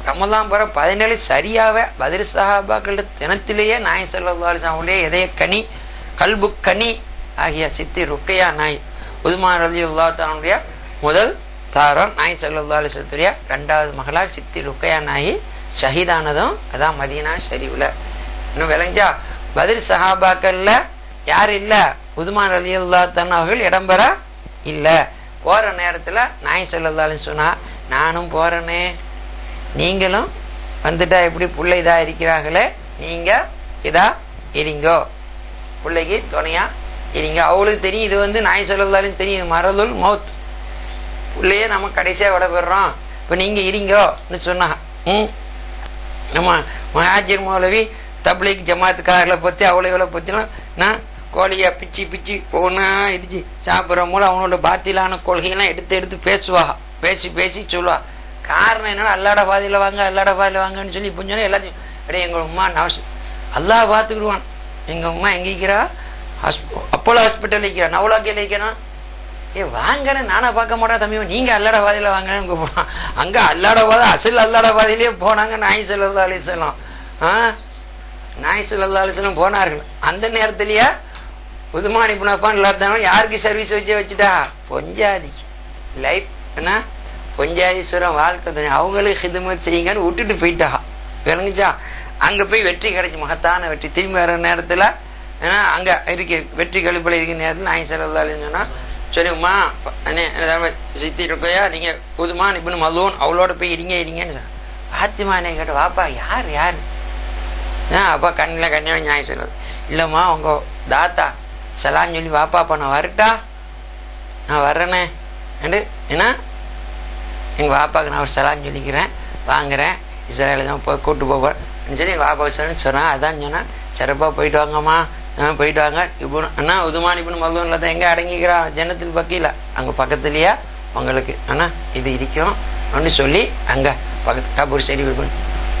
ரமலான் பிற 17 சரியாவே பதில் சஹாபாக்கள் தினத்திலேயே நாய் ஸல்லல்லாஹு அலைஹி வஸல்லம் உடைய இதய கனி கல்பு கனி ஆகிய சித்தி ருக்கையா நாய் உஸ்மான் ரலியல்லாஹு தஆலா முதல் தாரம் நாய் ஸல்லல்லாஹு அலைஹி வஸல்லத்துடைய இரண்டாவது மகளார் சித்தி ருக்கையா நாய் ஷஹீதானதும் அதான் மதீனா ஷரீஃப்ல. இன்னும் விளஞ்சா பதில் சஹாபாக்கள்ல யார் இல்ல உஸ்மான் ரலியல்லாஹு தஆலா அவர்கள் இடம்பெற இல்ல. போற நேரத்துல நாய் ஸல்லல்லாஹு அலைஹி சொன்னா நானும் போறேனே நீங்களும் வந்துட்டா எப்படி பிள்ளை இதா இருக்கிறார்களே நீங்க இதா இருங்கோ பிள்ளைக்கு துணையா இருங்க. அவளுக்கு தெரியும் இது வந்து நாய் ஸல்லல்லாஹு தெரியும் இது மரதுல் மௌத் பிள்ளையே நம்ம கடைசியா விட போடுறோம் இப்ப நீங்க இருங்கோன்னு சொன்னா நம்ம மஹாஜிர் மௌலவி தப்லீக் ஜமாத்துக்காரர்களை பத்தி அவ்வளோ பத்தினா கோழியா பிச்சு பிச்சு ஒவ்வொன்னா இடிச்சு சாப்பிட்ற மூலம் அவனோட பாத்திலான கொள்கையெல்லாம் எடுத்து பேசுவா பேசி சொல்லுவா. காரணம் என்னன்னா அல்லாட பாதையில வாங்கன்னு சொல்லி இப்போ சொன்னா எல்லாத்தையும் அப்படியே எங்க உமா அல்லாஹ் பார்த்துக்கிடுவான். எங்க உமா எங்க இருக்கிறா அப்போலோ ஹாஸ்பிட்டல் இருக்கிறா நவுலாக்கியில் இருக்கிறான் வாங்கன்னு நானா பார்க்க மாட்டேன் தம்பி நீங்க அல்லாட பாதையில வாங்கன்னு கூப்பிடுவான். அங்க அல்லாட பாதை அசல் அல்லாட பாதையிலேயே போனாங்க நாய் ஸல்லல்லாஹு அலைஹி வஸல்லம். நாய் ஸல்லல்லாஹு அலைஹி வஸல்லம் போனார்கள். அந்த நேரத்திலேயே உஸ்மான் இப்னு அஃபான் எல்லாத்தாலும் யாருக்கு சர்வீஸ் வச்சுட்டா பொஞ்சாதிக்கு லைஃப் என்ன பொஞ்சாதீஸ்வரம் வாழ்க்கை அவங்களுக்கு ஹிதுமத் செய்யுங்கன்னு விட்டுட்டு போயிட்டா விளங்குச்சா. அங்க போய் வெற்றி கிடைச்சி மகத்தான வெற்றி. திரும்பி வர நேரத்துல ஏன்னா அங்க இருக்கு வெற்றி கழிப்பல இருக்கிற நேரத்துல நாய் ஸல்லல்லாஹு அலைஹி வஸல்லம் சொன்னா சரிம்மா சித்தி இருக்கையா நீங்க உஸ்மான் இப்னு மலூன் அவளோட போய் இருங்கன்னு பாத்திமா என்ன கேட்ட வாப்பா யாரு அப்பா கண்ணில் கண்ணியோட நியாயம் சொல்லுது இல்லம்மா உங்க தாத்தா சலான்னு சொல்லி வாப்பாப்பா நான் வரட்டா நான் வர்றேனே ஏன்னா எங்க வாப்பாக்கு நான் ஒரு சலான்னு சொல்லிக்கிறேன் வாங்குறேன் இஸ்ரேல தான் போய் கூட்டு போறேன்னு சொல்லி எங்க வாப்பா சொன்னா அதான் சொன்னா சிறப்பா போயிட்டு வாங்கம்மா போயிட்டு வாங்க இப்போ அண்ணா உதுமான் இப்னு மலூன்ல தான் எங்க அடங்கிக்கிறான் ஜன்னத்தில் பக்கில அங்க பக்கத்துலயே உங்களுக்கு ஆனா இது இருக்கும் ஒன்னு சொல்லி அங்க பக்கத்து கபூர் சரி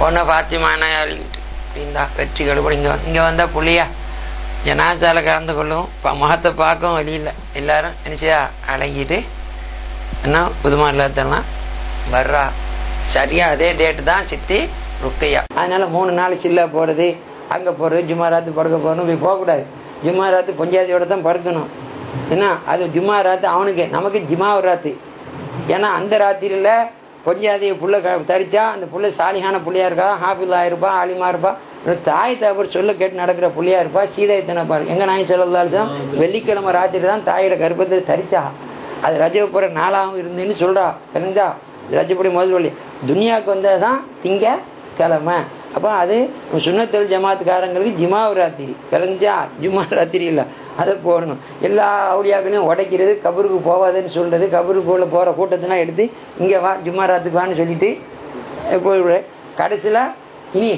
பொண்ணை பாத்திமா அப்படின்னா வெற்றி கழுப்பட இங்க வந்தா புள்ளியா ஜனாசால கலந்து கொள்ளும் முகத்தை பார்க்கவும் வெளியில எல்லாரும் நினைச்சியா அடங்கிட்டு என்ன புதுமா இல்லாதெல்லாம் வர்றா சரியா அதே டேட்டு தான் சித்தி ருக்கையா. அதனால 3 நாள் சில்லா போறது அங்க போறது ஜும்மாராத்து படுக்க போறணும் போய் போகக்கூடாது. ஜும்மாராத்து பொஞ்சாதியோட தான் படுக்கணும். ஏன்னா அது ஜும்மாராத்து அவனுக்கு நமக்கு ஜிமாவராத்து. ஏன்னா அந்த ராத்திரியில பொஞ்சாதிய புள்ள தரிச்சா அந்த புள்ள சாலிகான புள்ளியா இருக்கா ஹாஃபிலா இருப்பா ஆலிமா இருப்பா தாய் தகப்பர் சொல்ல கேட்டு நடக்கிற புள்ளியா இருப்பா சீதாயத்தனை பாரு. எங்க நாய் ஸல்லல்லாஹு அலைஹி வஸல்லம் வெள்ளிக்கிழமை ராத்திரி தான் தாயோட கர்ப்பத்தில் தரிச்சா. அது ரஜப போற நாளாகவும் இருந்துன்னு சொல்றா. தெரிஞ்சா ரஜபடி முதல் வழி துனியாவுக்கு வந்ததுதான் திங்க கிழமை. அப்ப அது சுன்னத்துல் ஜமாத்துக்காரங்களுக்கு ஜிமாவு ராத்திரி விளைஞ்சா ஜும்மா ராத்திரி இல்ல அதை போடணும். எல்லா அவுலியாக்களையும் உடைக்கிறது கபருக்கு போவாதுன்னு சொல்றது கபருக்குள்ள போற கூட்டத்தெல்லாம் எடுத்து இங்க வா ஜும்மா ராத்துக்கு வான்னு சொல்லிட்டு போய் கடைசியில இனி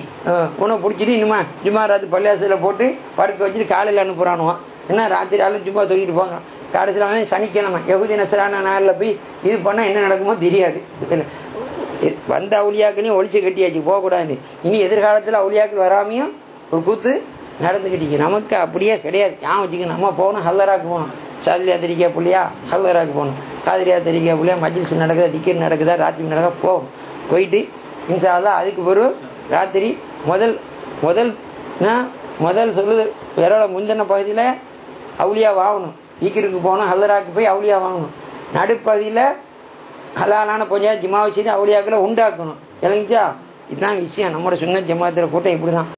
உணவு பிடிச்சிட்டு இனிமா ஜும்மா ராத்து பள்ளியாசில போட்டு படுக்க வச்சுட்டு காலையில் அனுப்புறானுவான். என்ன ராத்திரி ஆளு ஜும்மா தூக்கிட்டு போங்க. கடைசியில் சனிக்கிழமை யகுதி நசரான நாளில் போய் இது பண்ணா என்ன நடக்குமோ தெரியாது. வந்த அவுலியாக்களையும் ஒழிச்சு கட்டியாச்சு போகக்கூடாது. இனி எதிர்காலத்தில் அவுலியாக்கள் வராமையும் ஒரு கூத்து நடந்துக்கிட்டு நமக்கு அப்படியே கிடையாது. ஞாபகம் வச்சுக்க நம்ம போகணும் ஹல்லராக்கு போகணும் சாதிலியா தெரிக்கா புள்ளியா ஹல்லராக்கு போகணும் காதிரியா தெரிக்கா புள்ளியா மஜ்லிஸ் நடக்குதா திக்கர் நடக்குதா ராத்திரி நடக்குதா போகும் போயிட்டு இன்ஷா அல்லாஹ் அதுக்கு பிறகு ராத்திரி முதல் சொல்லுது விரல முந்தின பகுதியில் அவுலியா வாங்கணும். ஈக்கிருக்கு போகணும் ஹல்லராக்கு போய் அவுலியா வாங்கணும். நடுப்பகுதியில் ஹலாலான பொஞ்சா ஜிமாவை செய்து அவுலியாக்களை உண்டாக்கணும். விளங்கிச்சா இதுதான் விஷயம். நம்மளோட சுன்னத் ஜமாத்துல கூட்டம் இப்படிதான்.